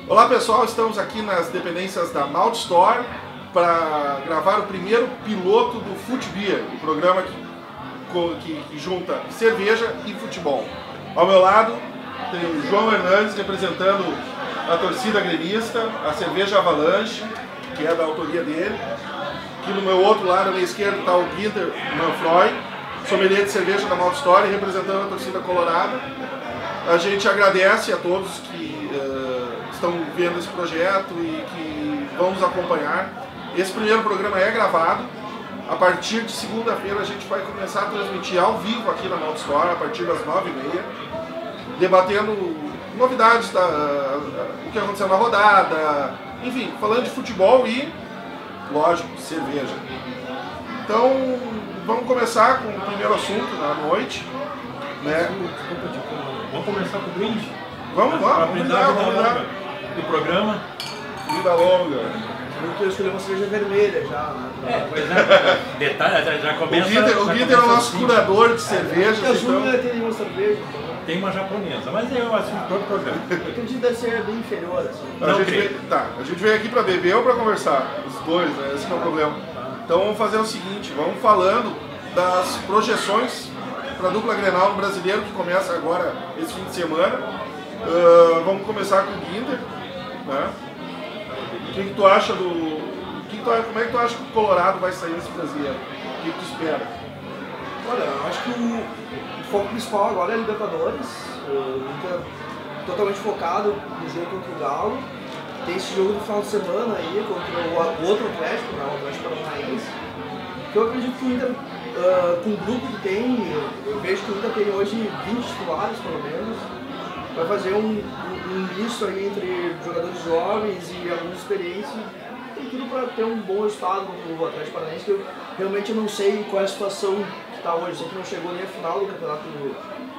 Olá pessoal, estamos aqui nas dependências da Malt Store para gravar o primeiro piloto do Foot Beer, o programa que junta cerveja e futebol. Ao meu lado tem o João Hernandes representando a torcida gremista, a cerveja Avalanche, que é da autoria dele. Aqui no meu outro lado, à minha esquerda, está o Guinter Manfroy, sommelier de cerveja da Malt Store, representando a torcida colorada. A gente agradece a todos que estão vendo esse projeto e que vão nos acompanhar. Esse primeiro programa é gravado. A partir de segunda-feira a gente vai começar a transmitir ao vivo aqui na Malt Store, a partir das 9h30, debatendo novidades, o que aconteceu na rodada, enfim, falando de futebol e, lógico, cerveja. Então, vamos começar com o primeiro assunto na noite. Né? Vamos começar com o brinde? Vamos lá, vamos lá. Do programa. Vida longa. Eu escolhi uma cerveja vermelha já. Pois é. Detalhe, já começa. O Guinter é o nosso curador de cervejas. Porque azul não tem nenhuma cerveja. Tem uma japonesa, mas é o assunto todo programa. Eu acredito que deve ser bem inferior. Assim. A gente veio aqui para beber ou para conversar? Os dois, né? Esse que é o problema. Então vamos fazer o seguinte, vamos falando das projeções para a dupla Grenal no Brasileiro, que começa agora esse fim de semana. Vamos começar com o Guinter. Né? O que tu acha do... Como é que tu acha que o Colorado vai sair nesse Brasileiro? O que tu espera? Olha, eu acho que o foco principal agora é a Libertadores. O Inter totalmente focado no jogo contra o Galo. Tem esse jogo no final de semana aí contra o outro Atlético, né, o Atlético Paranaense. Que eu acredito que o Inter, com o grupo que tem, eu vejo que o Inter tem hoje 20 titulares pelo menos. Vai fazer um misto aí entre jogadores jovens e alguns experientes. Tem tudo para ter um bom resultado no Atlético Paranaense, que eu realmente não sei qual é a situação que está hoje. Sei que não chegou nem a final do campeonato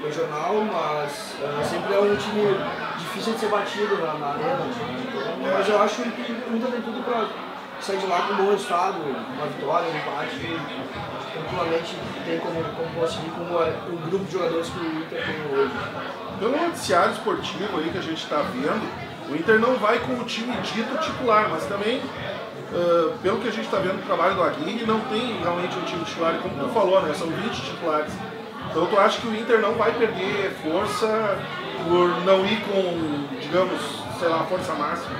regional, mas sempre é um time difícil de ser batido na arena. Então, mas eu acho que o Inter tem tudo para sair de lá com um bom resultado, uma vitória, um empate, que tranquilamente tem como conseguir com o grupo de jogadores que o Inter tem hoje. Pelo noticiário esportivo aí que a gente está vendo, o Inter não vai com o time dito titular, mas também, pelo que a gente está vendo no trabalho do Aguirre, não tem realmente um time titular, como tu falou, né? São 20 titulares. Então tu acha que o Inter não vai perder força por não ir com, digamos, sei lá, força máxima?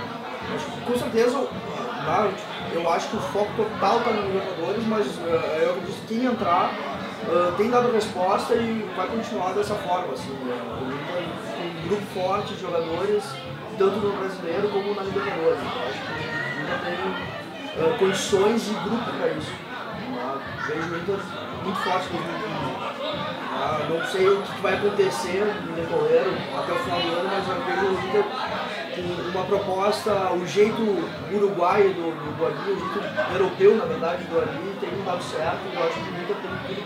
Com certeza, eu acho que o foco total está no Libertadores, mas eu acredito que quem entrar tem dado resposta e vai continuar dessa forma. Assim, o Inter tem um grupo forte de jogadores, tanto no Brasileiro como na Libertadores. Eu acho que o Inter tem condições e grupo para isso. Vejo o Inter muito forte no 2015. Não sei o que vai acontecer no decorrer até o final do ano, mas eu vejo o Inter com uma proposta, o jeito uruguaio do Aguirre, o jeito europeu, na verdade, do Aguirre, tem dado certo. Eu acho que o Inter tem tudo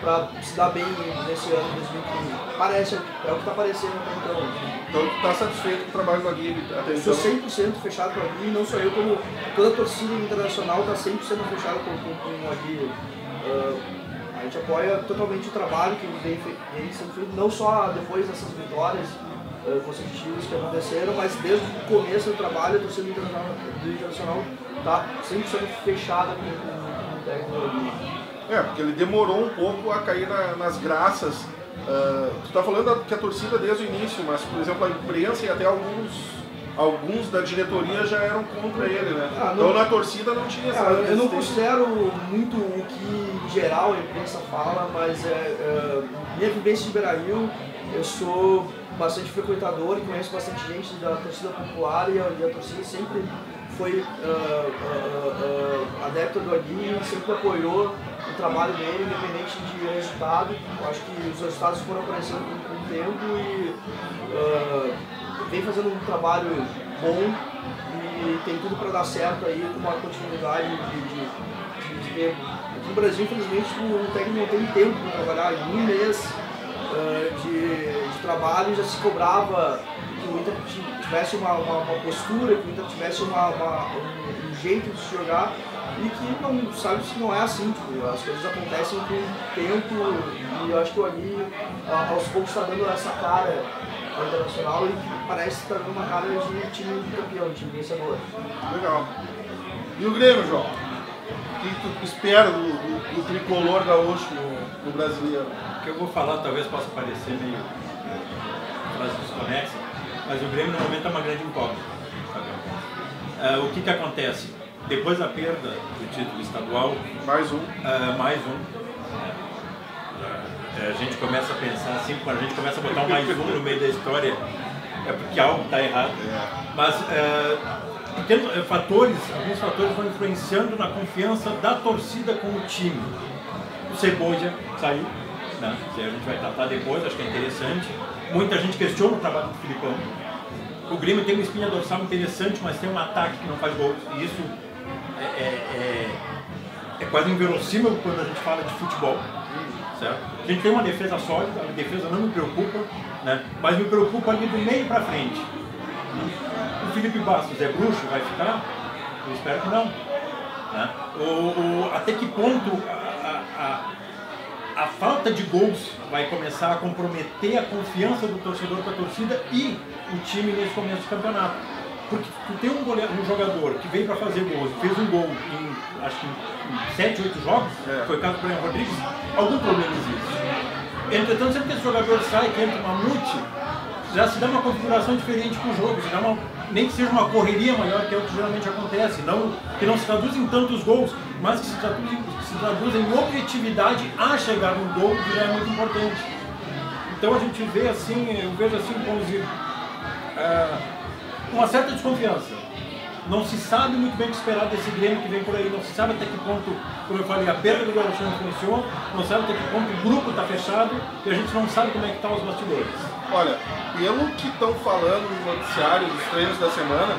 para se dar bem nesse ano de 2015. Parece, é o que está parecendo até então. Então tu está satisfeito com o trabalho do Aguirre até então? Sou 100% fechado com o Aguirre, não só eu, como toda a torcida internacional está 100% fechada com o Aguirre. A gente apoia totalmente o trabalho que vem sendo feito, não só depois dessas vitórias consecutivas que aconteceram, mas desde o começo do trabalho a torcida internacional está 100% fechada com o técnico. Porque ele demorou um pouco a cair nas graças. Tu está falando que a torcida desde o início, mas, por exemplo, a imprensa e até alguns da diretoria já eram contra ele, né? Então na torcida não tinha essa... Eu não considero muito o que, em geral, a imprensa fala, mas minha vivência de Beira-Rio, eu sou bastante frequentador e conheço bastante gente da torcida popular e a torcida sempre foi adepta do Aguirre, sempre apoiou o trabalho dele, independente de resultado. Eu acho que os resultados foram aparecendo com o tempo e vem fazendo um trabalho bom e tem tudo para dar certo aí, com uma continuidade de tempo. Aqui no Brasil, infelizmente, o técnico não tem tempo para trabalhar. Em um mês de trabalho já se cobrava que o Inter tivesse uma postura, que o Inter tivesse um jeito de se jogar, e que não sabe se não é assim, tipo, as coisas acontecem com o tempo, e eu acho que o Aguirre aos poucos está dando essa cara ao Internacional e que parece também uma cara de time campeão, de time vencedor. Legal. E o Grêmio, João? O que tu espera do tricolor gaúcho no brasileiro? O que eu vou falar talvez possa parecer meio frase desconexa, mas o Grêmio no momento é uma grande incógnita. O que acontece? Depois da perda do título estadual, Mais um. A gente começa a pensar assim, quando a gente começa a botar um mais um no meio da história, é porque algo está errado. Mas alguns fatores vão influenciando na confiança da torcida com o time. O Cebolla saiu, né? A gente vai tratar depois, acho que é interessante. Muita gente questiona o trabalho do Filipão. O Grêmio tem uma espinha dorsal interessante, mas tem um ataque que não faz gols. E isso é quase inverossímil quando a gente fala de futebol. Certo? A gente tem uma defesa sólida, a defesa não me preocupa, né? Mas me preocupa ali do meio para frente. O Felipe Bastos é bruxo, vai ficar? Eu espero que não. Né? Até que ponto a falta de gols vai começar a comprometer a confiança do torcedor com a torcida e o time nesse começo do campeonato. Porque tu tem um jogador que veio para fazer gols, fez um gol em, acho que em 7, 8 jogos, foi o caso do Brian Rodrigues, algum problema existe. Entretanto, sempre que esse jogador sai, que entra uma multi, já se dá uma configuração diferente para o jogo, se dá nem que seja uma correria maior, que é o que geralmente acontece, que não se traduz em tantos gols, mas que se traduz em objetividade a chegar no gol, que já é muito importante. Então a gente vê assim, eu vejo assim, vamos dizer, uma certa desconfiança. Não se sabe muito bem o que esperar desse Grêmio que vem por aí, não se sabe até que ponto, como eu falei, a perda do Gauchão influenciou, não sabe até que ponto o grupo está fechado e a gente não sabe como é que estão os bastidores. Olha, pelo que estão falando no noticiário dos treinos da semana,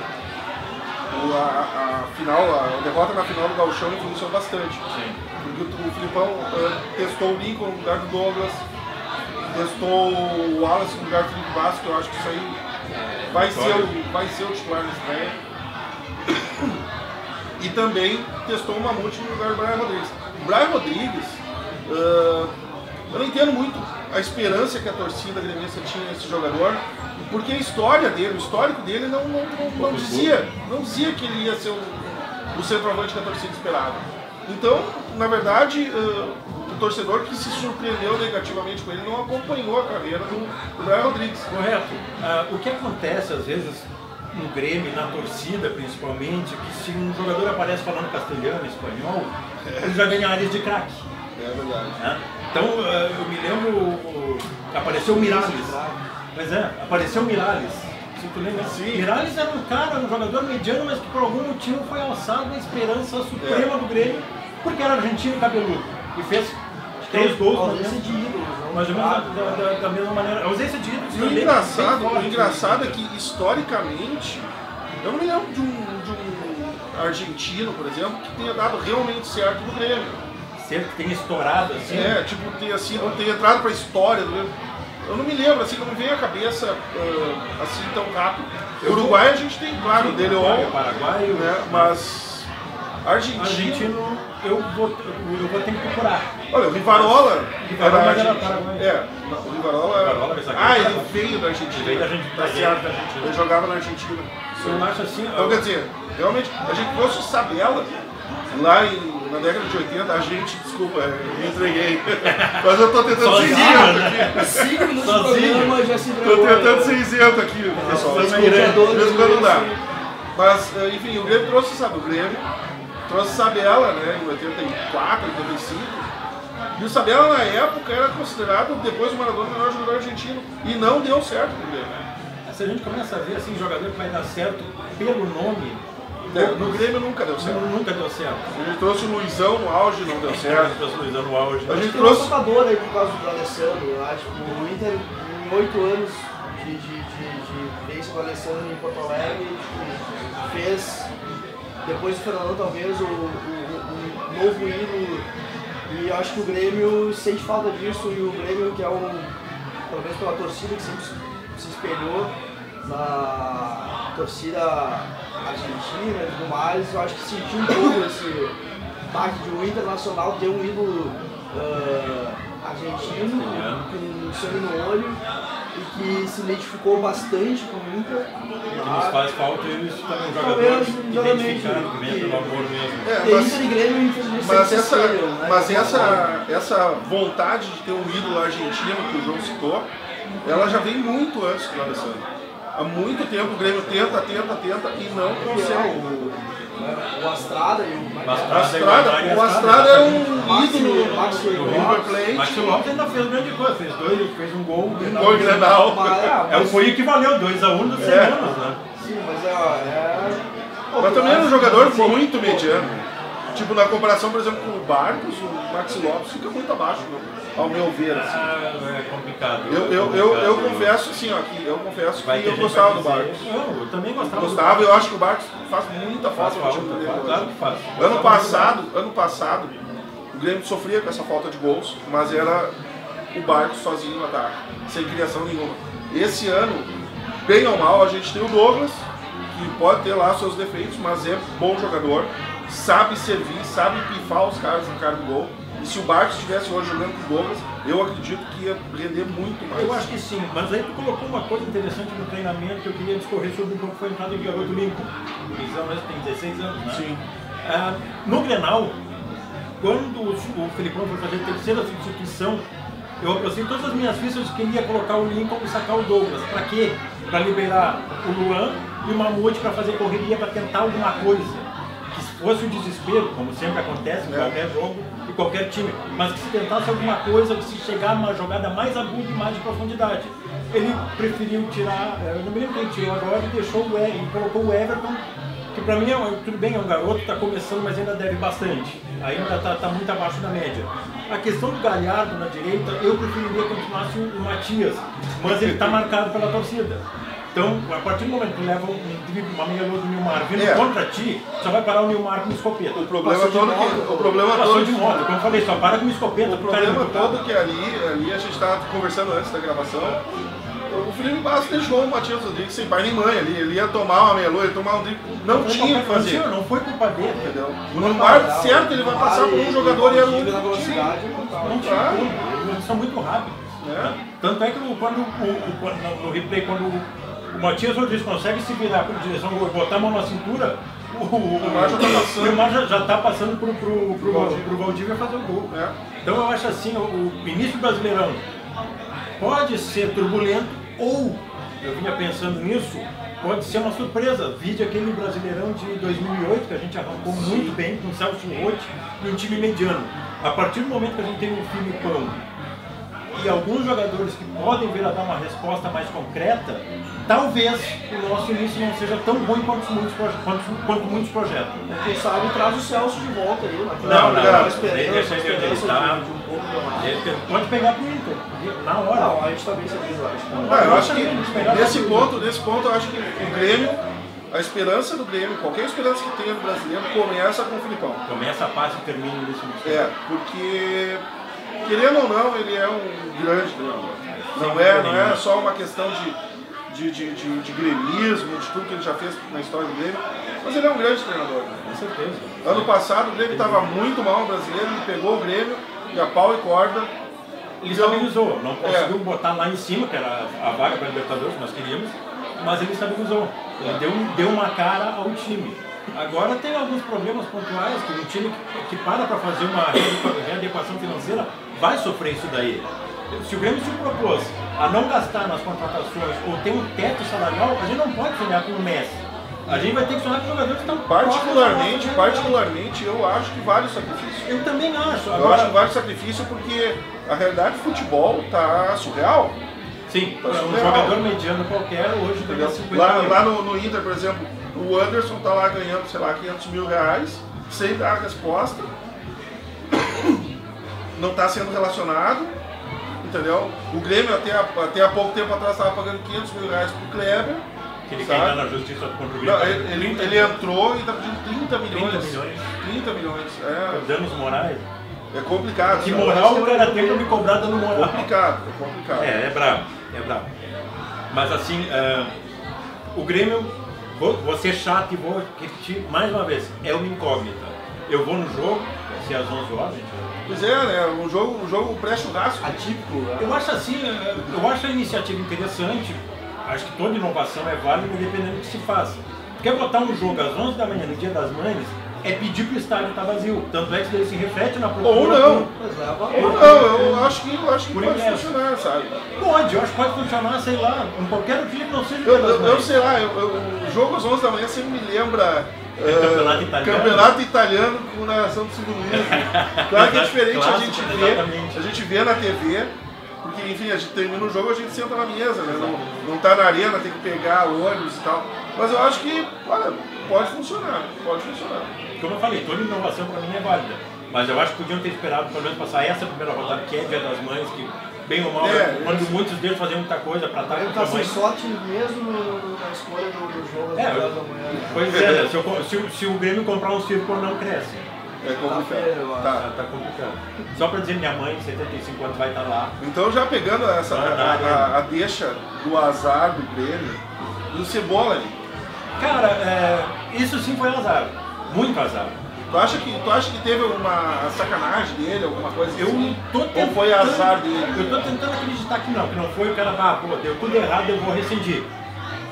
a derrota na final do Gauchão influenciou bastante. Sim. Porque o Filipão testou o Lincoln no lugar do Douglas, testou o Wallace no lugar do Felipe Bastos, que eu acho que isso aí vai ser o titular nesse treino. E também testou o Mamute no lugar do Brian Rodrigues. O Brian Rodrigues, eu não entendo muito a esperança que a torcida gremista tinha nesse jogador, porque a história dele, o histórico dele não dizia que ele ia ser o centroavante que a torcida esperava. Então, na verdade, o torcedor que se surpreendeu negativamente com ele não acompanhou a carreira do Brian Rodrigues. Correto. O que acontece às vezes no Grêmio, na torcida principalmente, que se um jogador aparece falando castelhano, espanhol, ele já ganha áreas de craque. É verdade. Né? Então, eu me lembro que apareceu o Miralles. Mas apareceu o Miralles. Se tu lembra? Sim. Miralles era um jogador mediano, mas que por algum motivo foi alçado na esperança suprema do Grêmio, porque era argentino e cabeludo. E fez 3 gols. Ausência de ídolos, mais ou menos da mesma maneira. A ausência de ídolos E também. o engraçado é que, historicamente, eu não me lembro de um argentino, por exemplo, que tenha dado realmente certo no Grêmio. Certo que tenha estourado assim. Ter entrado para a história do Grêmio. Eu não me lembro, assim, não me vem à cabeça assim tão rápido. O Uruguai a gente tem, claro, dele ou Paraguai, né? Mas argentino eu vou ter que procurar. Olha, o Rivarola era argentino. Paraguai. O Rivarola ele veio da Argentina. Veio da Argentina. Ele jogava na Argentina. Eu acho assim. Então, quer dizer, realmente, a gente trouxe o Sabella lá na década de 80, desculpa, me entreguei. Mas eu tô tentando ser isento aqui. 5 minutos de programa já se Tô tentando ser isento aqui, pessoal. Desculpa, não dá. Mas, enfim, o Grêmio trouxe, sabe, trouxe Sabella, né, em 84, 85. E o Sabella, na época, era considerado, depois do Maradona, o melhor jogador argentino. E não deu certo pro Grêmio. Se a gente começa a ver assim, jogador que vai dar certo pelo nome. No Grêmio nunca deu certo. Nunca deu certo. A gente trouxe o Luizão no auge, não deu certo. Trouxe o Luizão no auge. A gente tem trouxe um matador aí por causa do Alessandro. Eu acho que o Inter, em 8 anos de vivência do Alessandro em Porto Alegre, fez, depois do Fernando, talvez, o novo ídolo. E acho que o Grêmio sente falta disso. E o Grêmio, que é talvez pela torcida que sempre se espelhou na torcida argentina e tudo mais, eu acho que sentiu um pouco esse baque de um Internacional ter um ídolo argentino com sangue no olho e que se identificou bastante com o Inter. Que nos faz falta isso também, jogadores identificados, que vem pelo amor mesmo. Inter e Grêmio, infelizmente, mas essa vontade de ter um ídolo argentino que o João citou, ela já vem muito antes do Alessandro. Há muito tempo o Grêmio tenta e não consegue. O Astrada e o Astrada era um ídolo do River Plate. Maxi Lopes ainda fez grande coisa, fez um gol. Gol em Grenal. Foi o que valeu 2-1 das semanas, né? Sim, mas Mas também era um jogador muito mediano. Tipo, na comparação, por exemplo, com o Barcos, o Maxi Lopes fica muito abaixo, ao meu ver. Assim. É complicado. Eu confesso, assim, ó, que eu gostava do Barcos. Eu também gostava. Eu acho que o Barcos faz muita falta no time dele. Claro que faz. Ano passado, o Grêmio sofria com essa falta de gols, mas era o Barcos sozinho no ataque, sem criação nenhuma. Esse ano, bem ou mal, a gente tem o Douglas, que pode ter lá seus defeitos, mas é bom jogador. Sabe servir, sabe pifar os caras no cara do gol. E se o Barcos estivesse hoje jogando com o Douglas, eu acredito que ia render muito mais. Eu acho que sim, mas aí tu colocou uma coisa interessante no treinamento que eu queria discorrer sobre um pouco, foi a entrada do garoto Lincoln. Ele tem 16 anos, né? Sim. No Grenal, quando o Felipão foi fazer a terceira substituição, eu aproximei todas as minhas fichas que queria colocar o Lincoln e sacar o Douglas. Pra quê? Pra liberar o Luan e o Mamute pra fazer correria, pra tentar alguma coisa. Que fosse o desespero, como sempre acontece em qualquer jogo e qualquer time, mas que se tentasse alguma coisa, que se chegar a uma jogada mais aguda e mais de profundidade. Ele preferiu tirar, eu não me lembro quem tirou agora, e deixou e colocou o Everton, que pra mim, tudo bem, é um garoto, está começando, mas ainda deve bastante, ainda está muito abaixo da média. A questão do Galhardo na direita, eu preferiria que continuasse o Matias, mas ele está marcado pela torcida. Então, a partir do momento que leva uma meia-lua do Nilmar vindo contra ti, só vai parar o Nilmar com uma escopeta. O problema todo de moto, como eu falei, só para com uma escopeta. O problema todo que ali a gente estava conversando antes da gravação, o Felipe Bastos deixou o Matias Rodrigues sem pai nem mãe ali. Ele ia tomar uma meia-lua, ele ia tomar um drible. Não tinha o que fazer. Não foi culpa dele, entendeu? O Nilmar, certo, ele vai passar por um jogador e era um não tinha como. Eles são muito rápidos. Tanto é que no replay, quando o Matias Rodrigues consegue se virar para a direção e botar a mão na cintura, o Nilmar já está passando para o Valdívia fazer o gol. Então eu acho assim, o início do Brasileirão pode ser turbulento ou, eu vinha pensando nisso, pode ser uma surpresa. Vide aquele Brasileirão de 2008, que a gente arrancou muito bem com o Celso Roth e um time mediano. A partir do momento que a gente tem um Filipão e alguns jogadores que podem vir a dar uma resposta mais concreta, talvez o nosso início não seja tão ruim quanto muitos projetos. Quem sabe traz o Celso de volta aí. Deixa ele estar. Pode pegar pro Inter, na hora. Não, a gente tá bem servido, eu acho. Eu acho que nesse ponto eu acho que o Grêmio, a esperança do Grêmio, qualquer esperança que tenha no brasileiro, começa com o Filipão. Começa a paz e termina nesse momento. Porque querendo ou não, ele é um grande treinador. Não é só uma questão de gremismo, de tudo que ele já fez na história do Grêmio, mas ele é um grande treinador. Com certeza. Ano passado o Grêmio estava muito mal no brasileiro, ele pegou o Grêmio e a pau e corda. Ele estabilizou, não conseguiu botar lá em cima, que era a vaga para a Libertadores que nós queríamos, mas ele estabilizou. Ele deu uma cara ao time. Agora tem alguns problemas pontuais que um time que para fazer uma readequação financeira vai sofrer isso daí. Se o Grêmio se propôs a não gastar nas contratações ou ter um teto salarial, a gente não pode sonhar com o Messi. A gente vai ter que sonhar com jogadores que estão particularmente, eu acho que vale o sacrifício. Eu também acho. Eu acho que vale o sacrifício porque a realidade do futebol está surreal. Sim, um jogador mediano qualquer hoje ganha 50 lá no Inter, por exemplo, o Anderson está lá ganhando, sei lá, 500 mil reais, sem dar a resposta, não está sendo relacionado, entendeu? O Grêmio até há pouco tempo atrás estava pagando 500 mil reais pro Kleber. Que ele quer na justiça contra o Grêmio. Ele entrou e está pedindo 30 milhões. 30 milhões. Danos morais. É complicado. Que moral o cara tem pra me cobrar dando moral? É complicado. É brabo. Mas assim, o Grêmio, vou ser chato e vou repetir mais uma vez, é uma incógnita. Eu vou no jogo, vai ser às 11 horas, gente. Pois é, né? Um jogo pré-churrasco. Atípico, né? Eu acho assim, eu acho a iniciativa interessante, acho que toda inovação é válida, dependendo do que se faça. Quer botar um jogo às 11 da manhã no Dia das Mães, é pedir que o estádio tá vazio. Tanto é que daí se reflete na procura. Ou não. Mas leva Ou não, eu acho que Por pode ingresso. funcionar, sabe? Pode, eu acho que pode funcionar, sei lá, em qualquer dia que não seja o Dia Eu, das eu, Mães. eu sei lá, o jogo às 11 da manhã sempre me lembra Campeonato italiano. campeonato italiano com narração do Silvio Luiz. Claro que é diferente, Clássico, exatamente. a gente vê na TV, porque enfim, a gente termina o jogo, a gente senta na mesa, né? Não tá na arena, tem que pegar ônibus e tal. Mas eu acho que, olha, pode funcionar. Como eu falei, toda inovação para mim é válida. Mas eu acho que podiam ter esperado pelo menos passar essa primeira rodada, que é Dia das Mães, que bem ou mal, quando muitos deles faziam muita coisa para estar Ele com tá a sem mãe. sorte mesmo na escolha do jogo às 10 da manhã. Pois é, né? Se o Grêmio comprar um circo não cresce. É complicado. Tá complicado. Só para dizer, minha mãe, 75 anos, vai estar lá. Então já pegando a deixa do azar do Grêmio, do Cebola ali. Cara, isso sim foi azar. Muito azar. Tu acha que teve uma sacanagem dele, alguma coisa assim? Ou foi azar dele? Eu tô tentando acreditar que não foi o cara, pô, deu tudo errado, eu vou rescindir.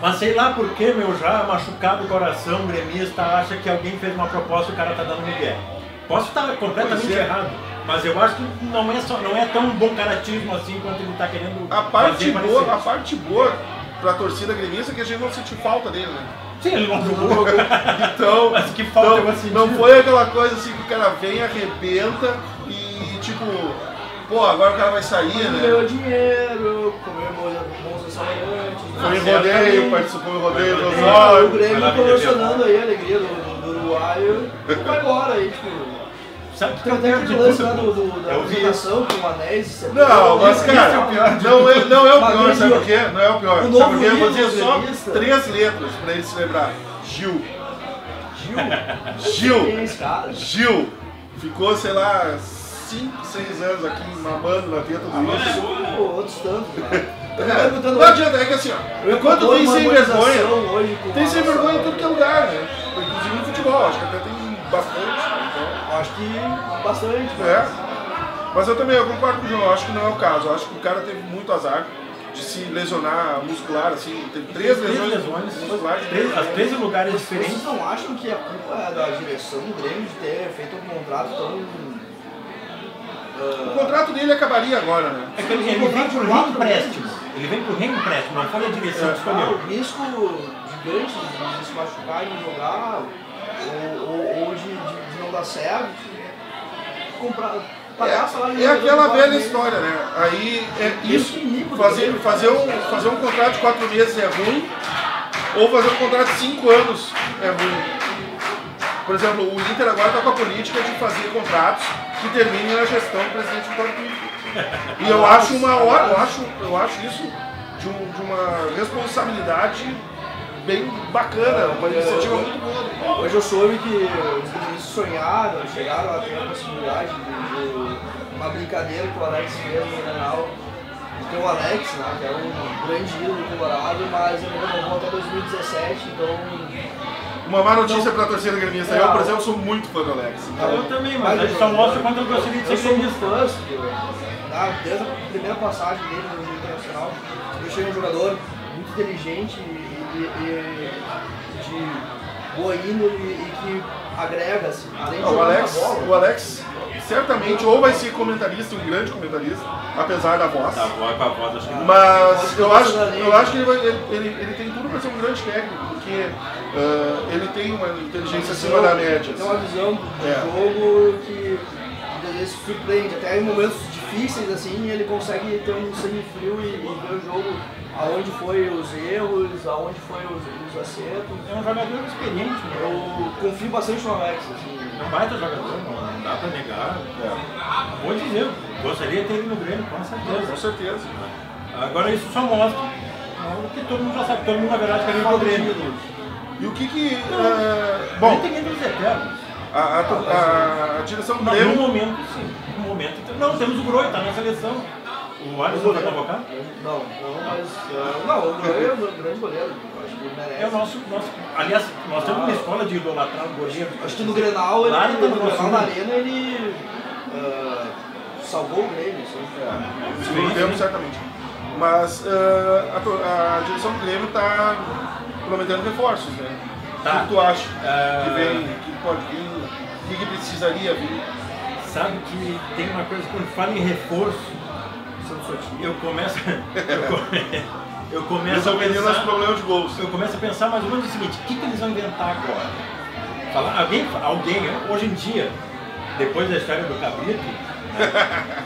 Mas sei lá por que, meu, já machucado o coração, o gremista acha que alguém fez uma proposta e o cara tá dando migué. Posso estar completamente errado, mas eu acho que não é tão bom caratismo assim quanto ele tá querendo A parte fazer boa pra torcida gremista é que a gente não sentiu falta dele, né? Sim, ele não jogou. Então, mas que falta eu senti. Não foi aquela coisa assim que o cara vem, arrebenta e tipo, pô, agora o cara vai sair, né? Ganhou dinheiro, comeu bons restaurantes. Foi em rodeio, participou do rodeio do O Osório. Grêmio promocionando aí a alegria do uruguaio e vai embora aí, tipo. Sabe que Tem até aquele lance lá da apresentação com o Anéis. Não, mas cara, não é o pior, sabe por quê? Não é o pior. O Sabe novo por quê? Eu vou dizer livro só gremista. 3 letras pra ele se lembrar. Gil. Quem é esse cara? Gil. Ficou, sei lá, 5, 6 anos aqui mamando na teta do Mas Wilson. outros tantos, cara. Não adianta, é que assim, ó, quando tem sem vergonha, tem sem vergonha em tudo que é lugar, né? Inclusive no futebol, acho que até tem bastante. Então, Acho que bastante, mas eu também concordo com o João, acho que não é o caso. Eu acho que o cara teve muito azar de se lesionar muscular, assim, teve 3 lesões musculares. As 13 lugares diferentes. Vocês não acham que a culpa é da direção do Grêmio de ter feito um contrato tão... O contrato dele acabaria agora, né? É que ele vem por reempréstimo. Ele vem por reempréstimo, não foi a direção que escolheu. O risco gigante de se machucar e não jogar, ou de não dar certo, pagar salário É aquela velha história, né? Aí é isso, fazer um contrato de 4 meses é ruim, ou fazer um contrato de 5 anos é ruim. Por exemplo, o Inter agora está com a política de fazer contratos que terminem na gestão do presidente Vitório Pinto. E eu acho isso de uma responsabilidade bem bacana, uma iniciativa muito boa. Hoje eu soube que os gremistas sonharam, chegaram a ter a possibilidade de uma brincadeira que o Alex fez no Grenal. Tem o Alex, né, que é um grande ídolo do Colorado, mas ele renovou até 2017, então... Uma má notícia para a torcida gremista. Eu, por exemplo, sou muito fã do Alex. Então, eu também, mas ele só mostra quanto eu gostaria de ser gremista. Desde a primeira passagem dele no Internacional, eu achei um jogador muito inteligente e de boa índole e que agrega, assim, além de o Alex certamente ou vai ser comentarista, um grande comentarista, apesar da voz. Mas eu acho que ele tem tudo para ser um grande técnico, porque ele tem uma inteligência acima da média. Tem uma visão do jogo que às vezes surpreende, até em momentos difíceis assim, ele consegue ter um sangue frio e ver o jogo aonde foi os erros, aonde foi os acertos. É um jogador experiente, né? Eu confio bastante no Alex. Assim. É um baita jogador, não dá pra negar. Vou dizer, gostaria de ter ele no Grêmio, com certeza. Com certeza. Agora isso só mostra o que todo mundo já sabe, todo mundo na verdade quer ir pro Grêmio. E o que bom, ele tem ídolos eternos. A direção do Grêmio... No momento, sim. No momento, não, temos o Groi, tá na seleção. O Alisson vai convocar? Não, mas... Não, o Groi é um grande goleiro. Acho que ele merece. É o nosso... Aliás, nós temos uma escola de idolatrar o goleiro. Acho que no Grenal, na Arena, ele salvou o Grêmio, No segundo tempo, certamente. Mas a direção do Grêmio está prometendo reforços, né? O que tu acha que vem, que pode vir, o que precisaria vir? Sabe que tem uma coisa, quando fala em reforço, eu começo a pensar... os problemas de gols. Eu começo a pensar mais ou menos o seguinte, o que eles vão inventar agora? Alguém, hoje em dia, depois da história do Cabrito,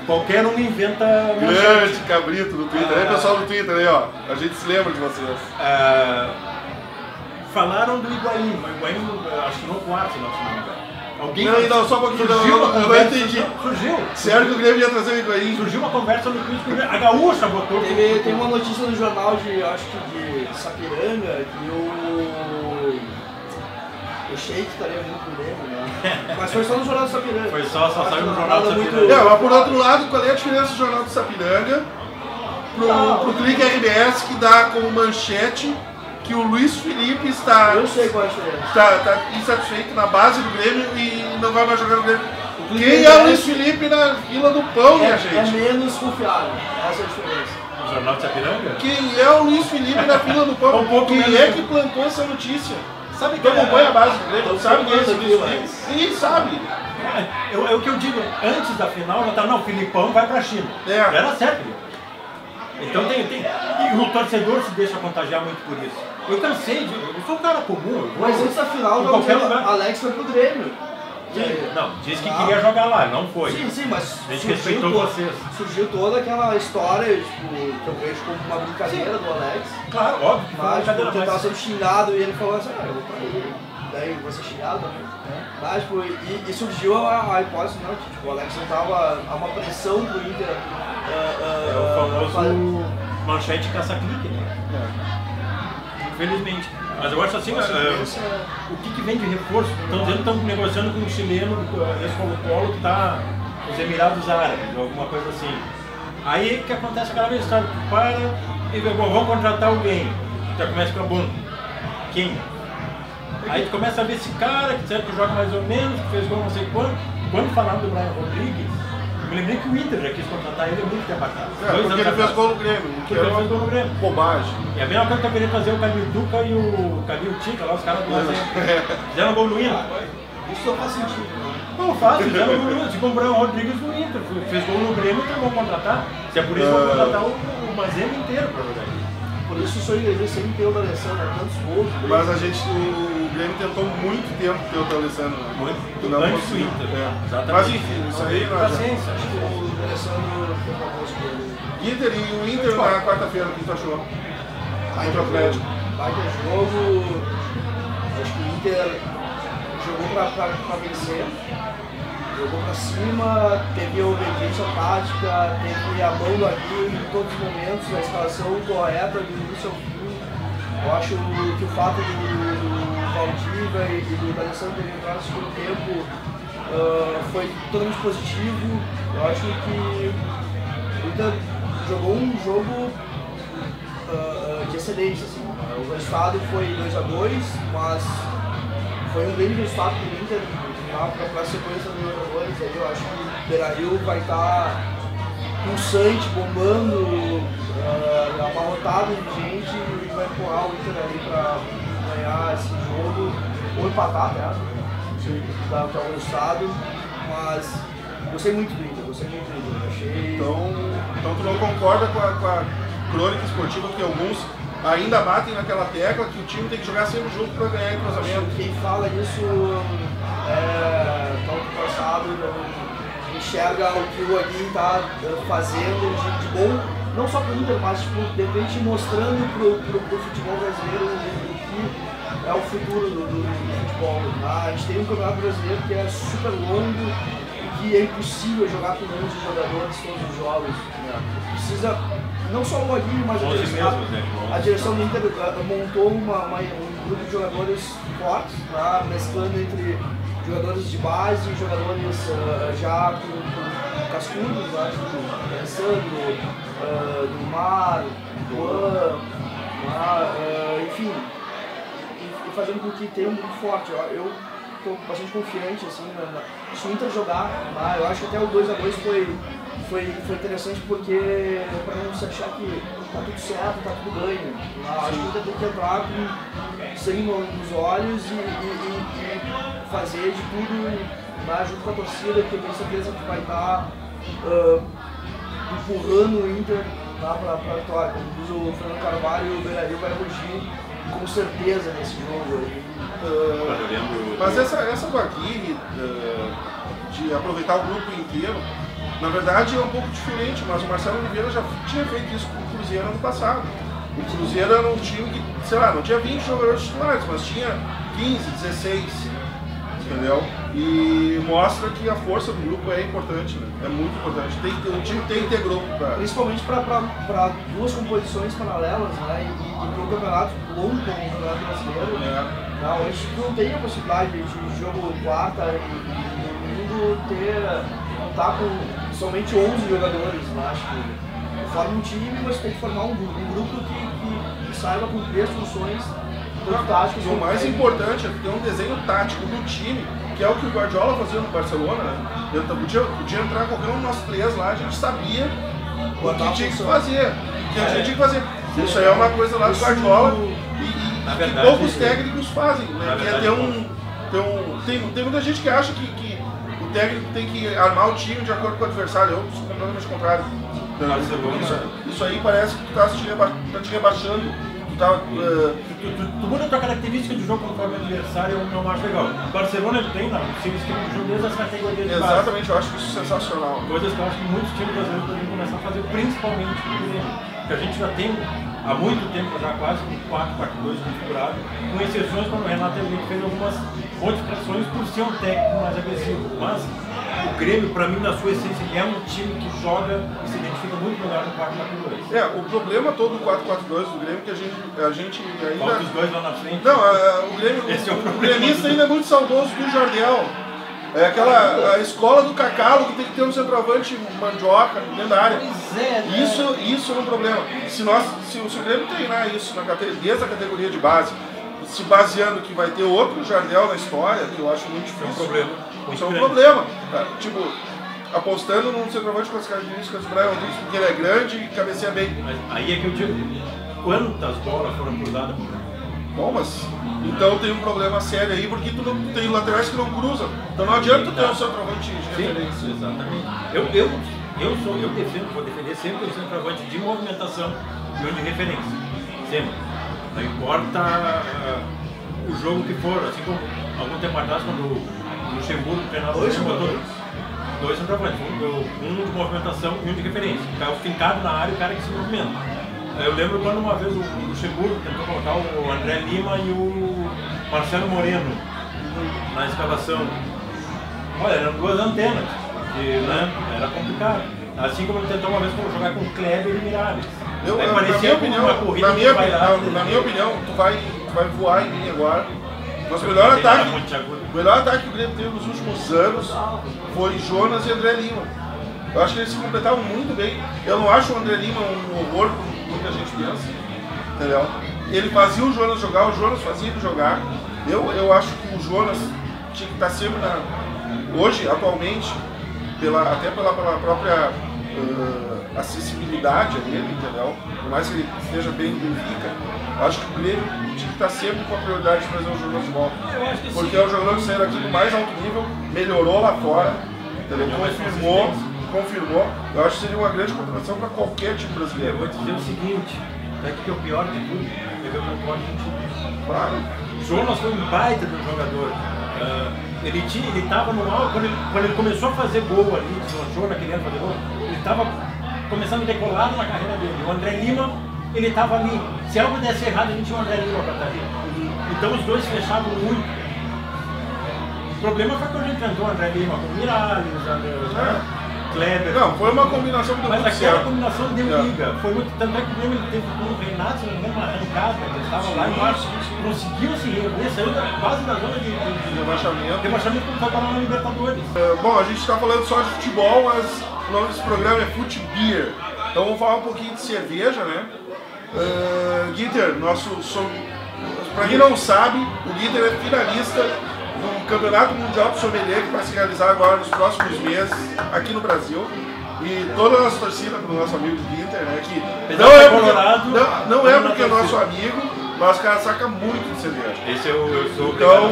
qualquer um inventa... Grande Cabrito no Twitter, aí pessoal do Twitter aí, ó, a gente se lembra de vocês. Falaram do Higuaín, mas o Higuaín assinou o quarto, se não me engano. Alguém não, só um pouquinho, eu não entendi. Surgiu. Sério que o Grêmio ia trazer o Higuaín? Surgiu uma conversa no Twitter, a Gaúcha botou... Tem uma notícia no jornal acho que de Sapiranga, que o Sheik estaria vindo pro Grêmio, né? Mas foi só no jornal do Sapiranga. Foi só saiu no jornal do Sapiranga. Mas por outro lado, qual é a diferença do jornal do Sapiranga pro Clique RBS, que dá como manchete que o Luiz Felipe está... Eu sei qual é a diferença. Está insatisfeito na base do Grêmio e não vai mais jogar no Grêmio. Quem é o Luiz Felipe na fila do pão, minha gente? É menos confiável, essa é a diferença. O jornal do Sapiranga? Quem é o Luiz Felipe na fila do pão? Quem é que plantou essa notícia? Sabe que acompanha a base do Grêmio? Sabe quem é esse Luiz Felipe? Ninguém sabe. É o que eu digo, antes da final já estava, não, o Filipão vai pra China. Era certo. Então tem. E o torcedor se deixa contagiar muito por isso. Eu cansei eu sou um cara comum. Mas antes da final, Alex foi pro Grêmio. Não, disse que queria jogar lá, não foi. Sim, mas a gente respeitou vocês. Surgiu toda aquela história, tipo, que eu vejo como uma brincadeira do Alex. Claro, óbvio que foi uma brincadeira. Ele tava sendo xingado e ele falou assim, eu vou pra ele. Daí eu vou ser xingado também. Mas, tipo, e surgiu a hipótese, não, que tipo, o Alex não tava a uma pressão pro Inter. O famoso manchete caça-clique, né? Infelizmente. Mas eu acho assim, o que vem de reforço? Estão dizendo que estão negociando com um chileno, esse Colo-Colo, que está nos Emirados Árabes, alguma coisa assim. Aí o que acontece aquela vez? Sabe, para e vê, bom, vamos contratar alguém. Já começa com a bunda. Quem? Aí tu começa a ver esse cara que certo que joga mais ou menos, que fez gol não sei quando. Quando falaram do Brian Rodrigues, eu me lembrei que o Inter já quis contratar ele há muito tempo atrás. Porque ele fez gol no Grêmio. Porque ele fez gol no Grêmio. Bobagem. É a mesma coisa que eu queria fazer o Calil Duca e o Calil Tica, lá os caras do Lazer. Fizeram gol no Inter. Isso não faz sentido. Não faz, fizeram gol no Inter. Tipo o Brian Rodrigues no Inter. Fez gol no Grêmio, então vão contratar. Se é por isso, vão contratar o Mazembe inteiro pra jogar aqui. Por isso o Sonho sempre tem o D'Alessandro, tantos gols. Mas o Grêmio tentou muito tempo ter o D'Alessandro. Muito. Antes do Inter. Mas enfim, isso aí... Paciência. Acho que o D'Alessandro foi uma boa escolha. Inter e o Inter na quarta-feira, o que tu achou? Contra o Atlético. Baita jogo. Acho que o Inter jogou pra vencer. Jogou pra cima, teve a obediência tática, teve a mão do Aguirre em todos os momentos, a escalação correta do início ao fim. Eu acho que o fato do Valdívia e do D'Alessandro terem entrado no segundo tempo foi totalmente positivo. Eu acho que o Inter jogou um jogo de excelência. Assim. O resultado foi 2-2, mas foi um grande resultado para o Inter. Para a sequência do Libertadores, aí eu acho que o Beira-Rio vai estar pulsante, bombando, amarrotado de gente e vai empurrar o Inter ali para ganhar esse jogo, ou empatar até, que é o resultado, mas gostei muito do Inter, achei... Então tu não concorda com a crônica esportiva que alguns ainda batem naquela tecla que o time tem que jogar sempre junto para ganhar entrosamento? Quem fala isso tão passado, enxerga o que o Aguirre está fazendo de bom, não só para o Inter, mas tipo, de repente mostrando para o futebol brasileiro o que é o futuro do futebol. A gente tem um campeonato brasileiro que é super longo e que é impossível jogar com 11 jogadores todos os jogos. Precisa, não só o Aguirre, mas a direção do Inter montou um grupo de jogadores fortes, mesclando entre jogadores de base, jogadores já com cascudos, tipo Alessandro, do Mar, Juan, enfim, e fazendo com que tenha um grupo forte. Eu estou bastante confiante assim, se o Inter jogar, eu acho que até o 2-2 foi interessante porque, para não se achar que tá tudo certo, tá tudo ganho. Acho que ainda tem que entrar com sangue nos olhos e fazer de tudo, né, junto com a torcida, porque eu tenho certeza que vai estar empurrando o Inter para a vitória. Como diz o Fernando Carvalho, o Beira-Rio vai rugir com certeza nesse jogo. Mas essa do Aguirre, de aproveitar o grupo inteiro, na verdade é um pouco diferente, mas o Marcelo Oliveira já tinha feito isso com o Cruzeiro ano passado. O Cruzeiro era um time que, sei lá, não tinha 20 jogadores titulares, mas tinha 15, 16, entendeu? E mostra que a força do grupo é importante, né? É muito importante. O time tem que ter grupo pra... Principalmente para duas composições paralelas, né? E para um campeonato longo como o Campeonato Brasileiro, onde não tem a possibilidade de jogo quarta e domingo contar com somente 11 jogadores, né? Acho que forma um time, mas tem que formar um grupo que saiba cumprir as funções táticas. O mais importante é ter um desenho tático do time, que é o que o Guardiola fazia no Barcelona, né? Podia entrar qualquer um de nós três lá, a gente sabia o que tinha que fazer. Isso aí é uma coisa lá do Guardiola e que poucos técnicos fazem, né? Tem muita gente que acha que o técnico tem que armar o time de acordo com o adversário. Eu sou completamente contrário. Isso aí parece que tu tá te rebaixando. Tu muda a tua característica de jogo conforme o adversário, eu não acho legal. O Barcelona ele tem, seu esquema de jogo desde as categorias de base. Exatamente, eu acho isso sensacional. Coisas que eu acho que muitos times brasileiros poderiam começar a fazer, principalmente o Grêmio. Porque a gente já tem há muito tempo, já quase um 4-4-2 configurado, com exceções quando o Renato Henrique fez algumas modificações por ser um técnico mais agressivo. Mas o Grêmio, para mim, na sua essência, é um time que joga e se identifica muito melhor no 4-4-2. O problema todo do 4-4-2 do Grêmio é que a gente ainda... Falta os dois lá na frente. Não, o Grêmio, o gremista ainda é muito saudoso do Jardel. É a escola do Cacalo que tem que ter um centroavante mandioca dentro da área. Isso é um problema. Se o Grêmio treinar isso desde a categoria de base, se baseando que vai ter outro Jardel na história, que eu acho muito difícil. Isso é um problema. Tipo, apostando num centroavante com as características do Brian Rodrigues, porque ele é grande e cabeceia bem. Mas aí é que eu digo, quantas bolas foram cruzadas? Bom, mas então tem um problema sério aí, porque tu não tem laterais que não cruzam. Então não adianta tu ter um centroavante de referência. Exatamente. Eu vou defender sempre o centroavante de movimentação e de referência. Sempre. Não importa o jogo que for, assim como algum tempo atrás, quando o Luxemburgo treinava dois centroavantes, um de movimentação e um de referência. O cara fincado na área e o cara que se movimenta. Eu lembro quando uma vez o Luxemburgo tentou colocar o André Lima e o Marcelo Moreno na escalação. Olha, eram duas antenas, porque era complicado. Assim como ele tentou uma vez jogar com o Kleber e Miralles. Na minha opinião, tu vai voar em mim agora. Nosso melhor ataque que o Grêmio teve nos últimos anos foi Jonas e André Lima. Eu acho que eles se completavam muito bem. Eu não acho o André Lima um horror, como muita gente pensa, entendeu? Ele fazia o Jonas jogar, o Jonas fazia ele jogar. Eu acho que o Jonas tinha que estar sempre hoje, atualmente, até pela própria acessibilidade a ele, entendeu? Por mais que ele esteja bem no Benfica, acho que o Grêmio tinha que estar sempre com a prioridade de trazer o Jonas de volta. Porque é o jogador que saiu aqui do mais alto nível, melhorou lá fora, entendeu? Confirmou. Eu acho que seria uma grande contratação para qualquer time brasileiro. Eu vou dizer o seguinte, que é o pior de tudo, eu concordo contigo. Claro. O Jonas foi um baita do jogador. Ele estava no alto, quando ele começou a fazer gol ali, deslanchou naquele ano fazer gol, ele estava começando a decolar na carreira dele. O André Lima, ele estava ali. Se algo desse errado, a gente tinha o André Lima para estar ali. Então os dois fechavam muito. O problema foi quando a gente tentou o André Lima com o Miralles, Kleber. Não, foi uma combinação que deu muito certo. Mas aquela combinação deu liga. Foi muito, tanto é que o Grêmio teve com o Renato, se não me engano, uma arrancada, ele estava lá embaixo, conseguiu se reerguer, saiu quase da zona de rebaixamento quando foi parar na Libertadores. Bom, a gente está falando só de futebol, mas o nome desse programa é Fute Beer. Então vamos falar um pouquinho de cerveja, né? Guiter, para quem não sabe, o Guiter é finalista do Campeonato Mundial de Sommelier que vai se realizar agora nos próximos meses aqui no Brasil. E toda a nossa torcida pro nosso amigo do Inter, né? Que não é porque é nosso amigo, mas o cara saca muito de cerveja. Esse eu sou então,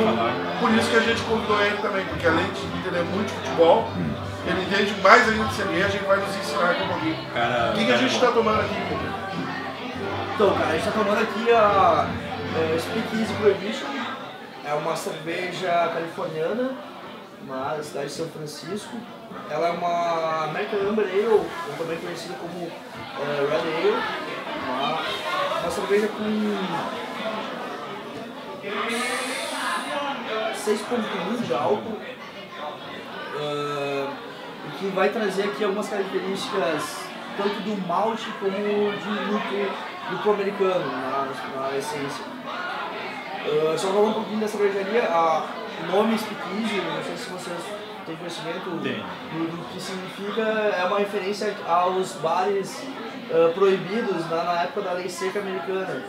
por isso que a gente convidou ele também, porque além de entender muito de futebol, ele entende mais ainda de cerveja e ele vai nos ensinar aqui um pouquinho. O que a gente está tomando aqui? Então, cara, a gente está tomando aqui a Speakeasy Prohibition. É uma cerveja californiana, da cidade de São Francisco. Ela é uma American Amber Ale, também conhecida como Red Ale. Uma cerveja com 6,1 de álcool. Que vai trazer aqui algumas características tanto do malte como de lúpulo americano na essência. Só falar um pouquinho da cervejaria, o nome Speakeasy, não sei se vocês têm conhecimento do que significa, é uma referência aos bares proibidos na época da lei seca americana.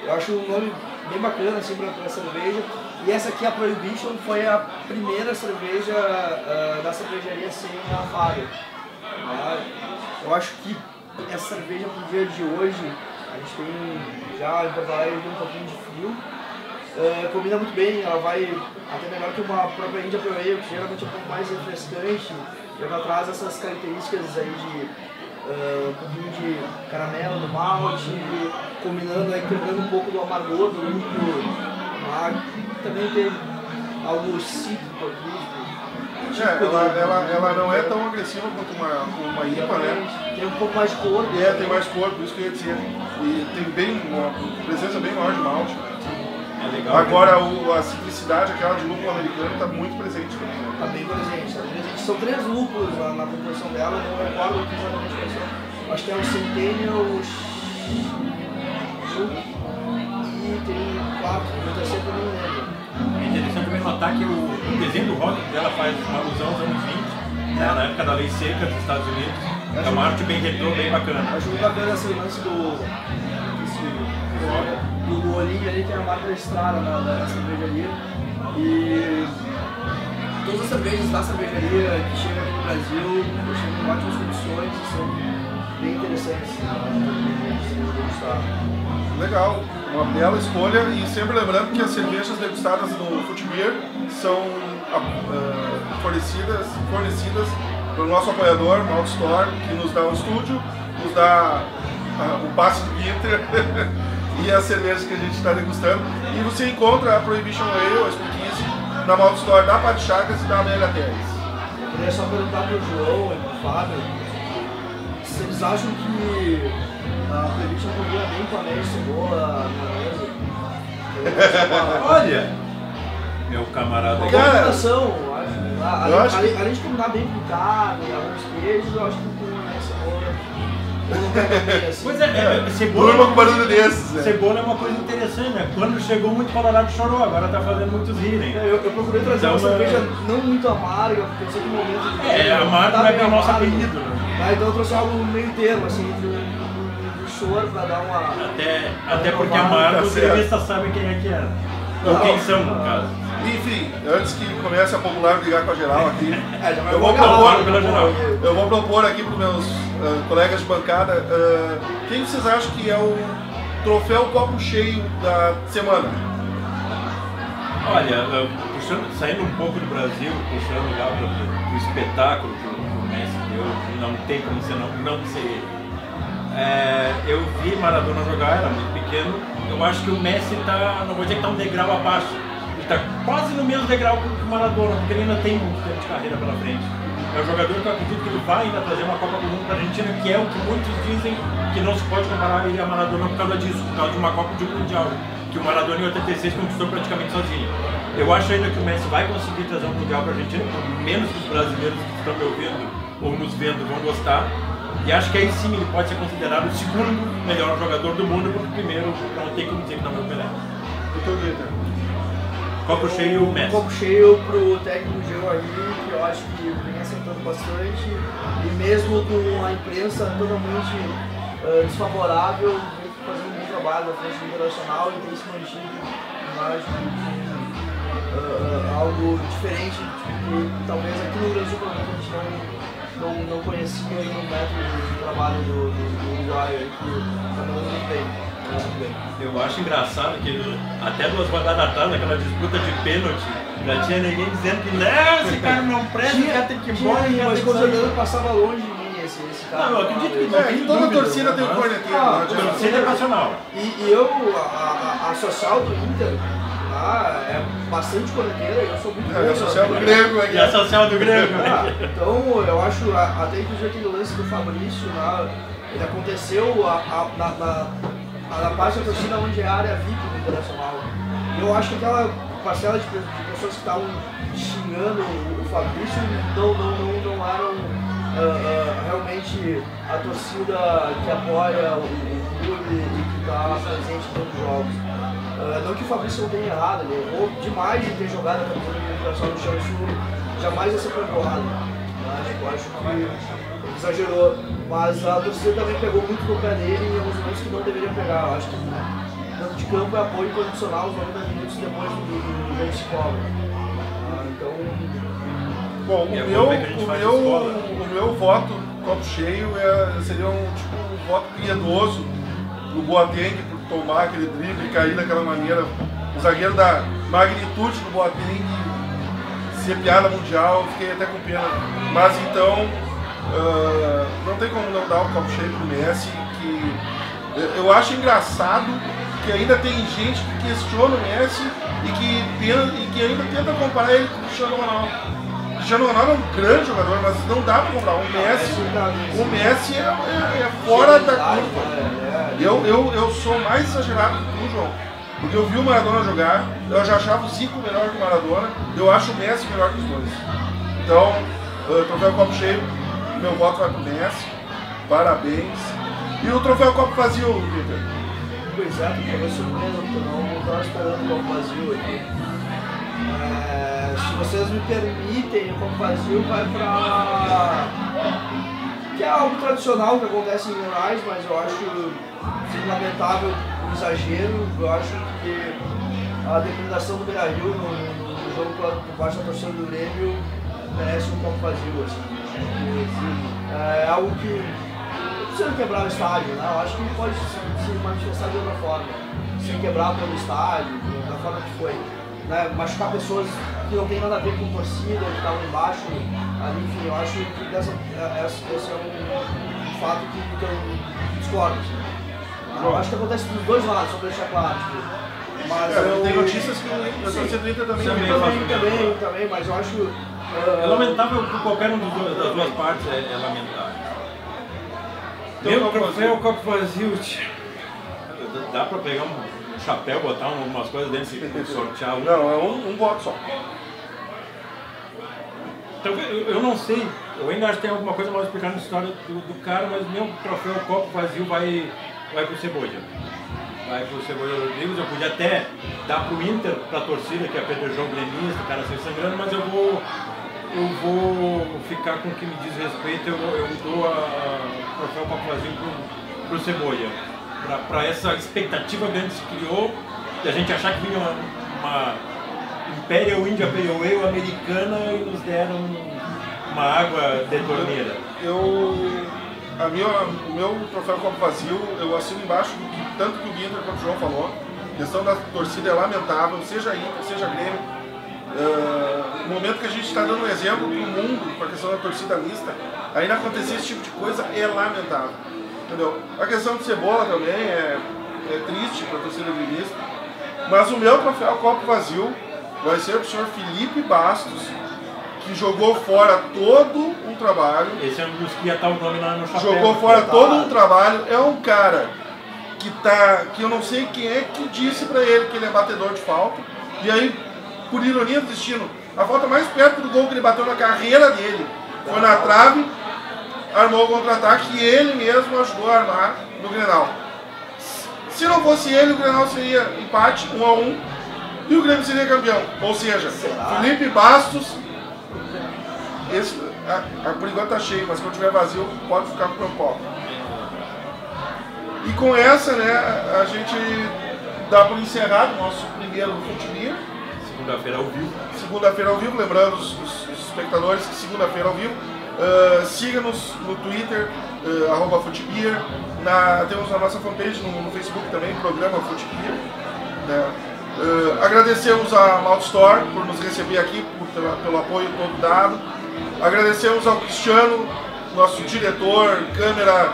Eu acho um nome bem bacana assim, para a cerveja. E essa aqui, a Prohibition, foi a primeira cerveja da cervejaria sem garrafada. Eu acho que essa cerveja pro dia de hoje, a gente tem já em Porto Alegre um pouquinho de frio, combina muito bem, ela vai até melhor que uma própria India Pale Ale, que geralmente é um pouco mais refrescante, e ela traz essas características aí de um pouquinho de caramelo no malte, combinando aí, quebrando um pouco do amargor do lúpulo. Também tem algo cítrico aqui. Ela não é tão agressiva quanto uma IPA, né? Tem um pouco mais de cor. Tem mais cor, por isso que eu ia dizer. E tem uma presença bem maior de malte. É legal. Agora a simplicidade, aquela de lúpulo americano, está muito presente. Está bem presente. São 3 lúpulos na composição dela, não recordo exatamente quais são. Acho que é o Centennial, e tem 4, o terceiro eu não lembro. É interessante também notar que o desenho do rótulo dela faz uma alusão aos anos 20, né, na época da lei seca dos Estados Unidos. É uma arte bem retrô, bem bacana. Acho muito bacana esse lance do olhinho ali, que é a marca registrada da cervejaria. E todas as cervejas da cervejaria que chegam aqui no Brasil chegam em ótimas condições e são bem interessantes de degustar. Legal, uma bela escolha, e sempre lembrando que as cervejas degustadas no Foot Beer são fornecidas pelo nosso apoiador, Malt Store, que nos dá um estúdio, nos dá o passe do Inter e as cervejas que a gente está degustando. E você encontra a Prohibition Ale, a Speakeasy, na Malt Store da Pátio Chagas e da Amélia Teres. Eu queria só perguntar para o João e para o Fábio se eles acham que a Prohibition combina bem com a média de cebola na Olha, meu camarada. Uma combinação, eu acho. Além de combinar bem com carne, alguns queijos, eu acho que com a cebola não pega bem assim. Pois é, cebola. Durma com barulho desses, né? Cebola é uma coisa interessante, né? Quando chegou muito Colorado chorou, agora tá fazendo muitos rirem. Eu procurei trazer uma cerveja não muito amarga, porque eu sei que no momento de. Amargo não é bem o nosso apelido, né? Então eu trouxe algo meio termo, assim, entre choro pra dar uma. Até porque amargo, os gremistas sabem quem é que é. Ou quem são, no caso. Enfim, antes que comece a popular brigar com a geral aqui, eu vou propor aqui para os meus colegas de bancada, quem vocês acham que é o troféu copo cheio da semana? Olha, saindo um pouco do Brasil, puxando lá para o espetáculo que o Messi deu, não tem como você não ser ele. Eu vi Maradona jogar, era muito pequeno. Eu acho que o Messi está, não vou dizer que está um degrau abaixo, ele está quase no mesmo degrau que o Maradona, porque ele ainda tem muito tempo de carreira pela frente. É um jogador que eu acredito que ele vai ainda trazer uma Copa do Mundo para a Argentina, que é o que muitos dizem que não se pode comparar ele a Maradona por causa disso, por causa de uma Copa de um Mundial, que o Maradona em 86 conquistou praticamente sozinho. Eu acho ainda que o Messi vai conseguir trazer um Mundial para a Argentina, por menos que os brasileiros que estão me ouvindo ou nos vendo vão gostar. E acho que aí sim ele pode ser considerado o segundo melhor jogador do mundo, porque o primeiro não tem como dizer que não é o Pelé. Copo cheio, Messi. Copo cheio pro técnico Gil aí, que eu acho que vem acertando bastante. E mesmo com a imprensa totalmente desfavorável, vem fazendo um bom trabalho na frente internacional e tem se mantido, eu acho, algo diferente, que talvez aqui no Brasil, pelo menos, a gente não conhecia ainda o método de trabalho do uruguaio aí, que está mandando muito bem. Eu acho engraçado que até 2 rodadas atrás, naquela disputa de pênalti, já tinha ninguém dizendo que não, esse cara não presta, esse cara tem que ir embora. Mas quando eu passava longe de mim esse cara. Não, eu acredito que não tem toda dúvida, torcida tem um corneteiro. A torcida é nacional. E eu, a social do Inter, é bastante corneteira, eu sou muito bom. E a social do Grêmio aqui. E a social do Grêmio. Então, eu acho, até inclusive aquele lance do Fabrício, ele aconteceu na parte da torcida onde é a área VIP do Internacional. Eu acho que aquela parcela de pessoas que estavam xingando o Fabrício não eram realmente a torcida que apoia o clube e que está presente em todos os jogos. Não que o Fabrício não tenha errado, ele errou demais de ter jogado a camisa do Internacional no chão, isso jamais ia ser perdoado. Eu acho que ele exagerou, mas a torcida também pegou muito no pé dele em alguns momentos que não deveria pegar. Eu acho que dentro de campo é apoio condicional os 90 minutos depois do jogo se cobra. Então. Bom, o meu voto, copo cheio, seria um voto piedoso no Boateng por tomar aquele drible e cair daquela maneira. O zagueiro da magnitude do Boateng ser piada mundial, fiquei até com pena. Mas então, não tem como não dar o copo cheio pro Messi, que eu acho engraçado que ainda tem gente que questiona o Messi e que ainda tenta comparar ele com o Cristiano Ronaldo. O Cristiano Ronaldo é um grande jogador, mas não dá para comparar. O Messi é fora da curva. Eu sou mais exagerado que o João. Porque eu vi o Maradona jogar, eu já achava o Zico melhor que o Maradona, eu acho o Messi melhor que os dois. Então, troféu copo cheio, meu voto vai pro Messi, parabéns. E o troféu copo vazio, Peter? Pois é, porque foi surpresa, porque eu não estava esperando o copo vazio aqui. Se vocês me permitem, o copo vazio vai para... que é algo tradicional que acontece em Minas, mas eu acho lamentável o exagero. Eu acho que a depredação do Beira-Rio no jogo por parte da torcida do Grêmio merece um copo vazio. Assim. É algo que não precisa quebrar o estádio, né? Eu acho que pode se manifestar de outra forma, sem quebrar todo o estádio, da forma que foi. Né? Machucar pessoas que não tem nada a ver com torcida, que estavam embaixo, ali, enfim, eu acho que esse é um fato que eu discordo. Eu acho que acontece dos dois lados, só para deixar claro. Mas tem notícias que a torcida do Inter também, mas eu acho... É lamentável por qualquer um das duas partes, é lamentável. Meu troféu copo vazio, dá para pegar um chapéu, botar umas coisas dentro e sortear um? Não, é um voto só. Então, eu não sei, eu ainda acho que tem alguma coisa mal explicada na história do cara, mas meu troféu copo vazio vai pro Cebolla. Vai pro Cebolla Rodrigues. Eu podia até dar pro Inter, pra torcida, que é apedrejou o gremista, o cara saiu sangrando, mas eu vou ficar com o que me diz respeito, eu dou o troféu copo vazio pro Cebolla. Pra essa expectativa grande que se criou, de a gente achar que vinha uma Imperial India Pale Ale americana e nos deram uma água de torneira. O meu troféu copo vazio, eu assino embaixo tanto que o Guinter quanto o João falou. A questão da torcida é lamentável, seja Inter, seja Grêmio. No momento que a gente está dando um exemplo para o mundo com a questão da torcida mista, ainda acontecer esse tipo de coisa é lamentável. Entendeu? A questão do Cebola também é triste para a torcida gremista. Mas o meu troféu copo vazio vai ser para o senhor Felipe Bastos, que jogou fora todo um trabalho. Esse é um dos que ia estar o nome no chapéu. Jogou fora todo um trabalho. É um cara que eu não sei quem é que disse pra ele que ele é batedor de falta. E aí, por ironia do destino, a falta mais perto do gol que ele bateu na carreira dele foi na trave, armou o contra-ataque e ele mesmo ajudou a armar no Grenal. Se não fosse ele, o Grenal seria empate, 1-1, e o Grêmio seria campeão. Ou seja, Felipe Bastos, por enquanto tá cheio, mas quando tiver vazio, pode ficar com o meu copo. E com essa, né, a gente dá por encerrado o nosso primeiro Futebol. Segunda-feira ao vivo. Segunda-feira ao vivo, lembrando os espectadores que segunda-feira ao vivo. Siga-nos no Twitter, @FootBeer. Temos a nossa fanpage no Facebook também, programa FootBeer. Né? Agradecemos a Malt Store por nos receber aqui, pelo apoio todo dado. Agradecemos ao Cristiano, nosso diretor, câmera,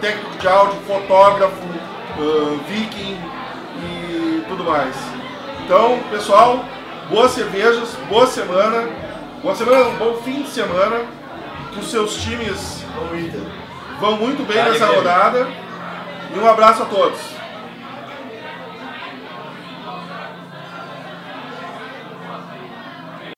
técnico de áudio, fotógrafo, viking e tudo mais. Então, pessoal, boas cervejas, boa semana, um bom fim de semana, que os seus times vão muito bem nessa rodada, e um abraço a todos.